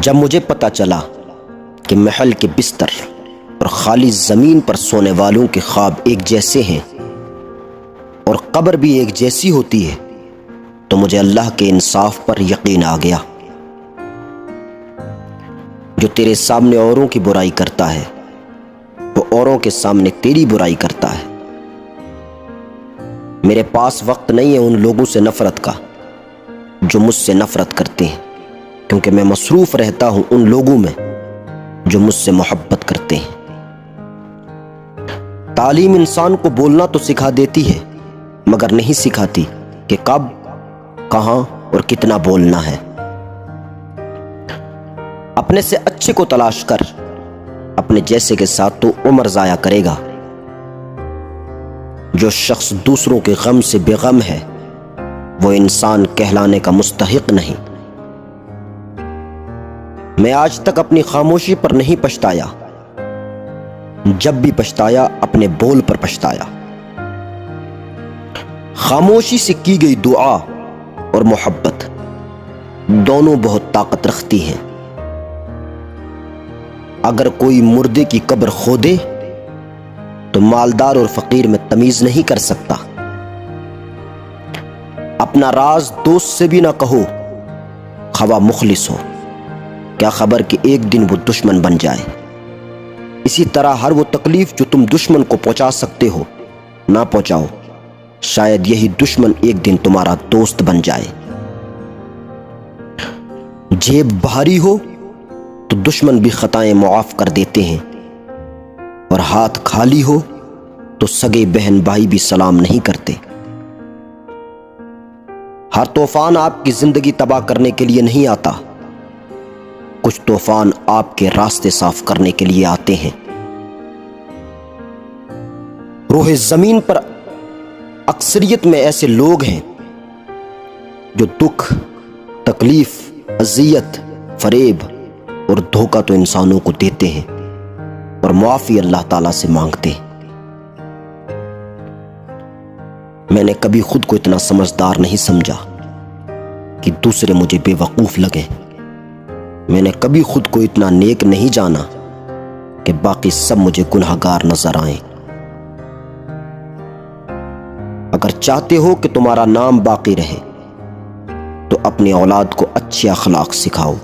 جب مجھے پتہ چلا کہ محل کے بستر اور خالی زمین پر سونے والوں کے خواب ایک جیسے ہیں اور قبر بھی ایک جیسی ہوتی ہے، تو مجھے اللہ کے انصاف پر یقین آ گیا۔ جو تیرے سامنے اوروں کی برائی کرتا ہے وہ اوروں کے سامنے تیری برائی کرتا ہے۔ میرے پاس وقت نہیں ہے ان لوگوں سے نفرت کا جو مجھ سے نفرت کرتے ہیں، کیونکہ میں مصروف رہتا ہوں ان لوگوں میں جو مجھ سے محبت کرتے ہیں۔ تعلیم انسان کو بولنا تو سکھا دیتی ہے، مگر نہیں سکھاتی کہ کب، کہاں اور کتنا بولنا ہے۔ اپنے سے اچھے کو تلاش کر، اپنے جیسے کے ساتھ تو عمر ضائع کرے گا۔ جو شخص دوسروں کے غم سے بے غم ہے وہ انسان کہلانے کا مستحق نہیں۔ میں آج تک اپنی خاموشی پر نہیں پچھتایا، جب بھی پچھتایا اپنے بول پر پچھتایا۔ خاموشی سے کی گئی دعا اور محبت دونوں بہت طاقت رکھتی ہیں۔ اگر کوئی مردے کی قبر کھودے تو مالدار اور فقیر میں تمیز نہیں کر سکتا۔ اپنا راز دوست سے بھی نہ کہو، خواہ مخلص ہو، کیا خبر کہ ایک دن وہ دشمن بن جائے۔ اسی طرح ہر وہ تکلیف جو تم دشمن کو پہنچا سکتے ہو نہ پہنچاؤ، شاید یہی دشمن ایک دن تمہارا دوست بن جائے۔ جیب بھاری ہو تو دشمن بھی خطائیں معاف کر دیتے ہیں، اور ہاتھ خالی ہو تو سگے بہن بھائی بھی سلام نہیں کرتے۔ ہر طوفان آپ کی زندگی تباہ کرنے کے لیے نہیں آتا، کچھ طوفان آپ کے راستے صاف کرنے کے لیے آتے ہیں۔ روح زمین پر اکثریت میں ایسے لوگ ہیں جو دکھ، تکلیف، اذیت، فریب اور دھوکہ تو انسانوں کو دیتے ہیں اور معافی اللہ تعالیٰ سے مانگتے ہیں۔ میں نے کبھی خود کو اتنا سمجھدار نہیں سمجھا کہ دوسرے مجھے بے وقوف لگے۔ میں نے کبھی خود کو اتنا نیک نہیں جانا کہ باقی سب مجھے گنہگار نظر آئیں۔ اگر چاہتے ہو کہ تمہارا نام باقی رہے تو اپنی اولاد کو اچھے اخلاق سکھاؤ۔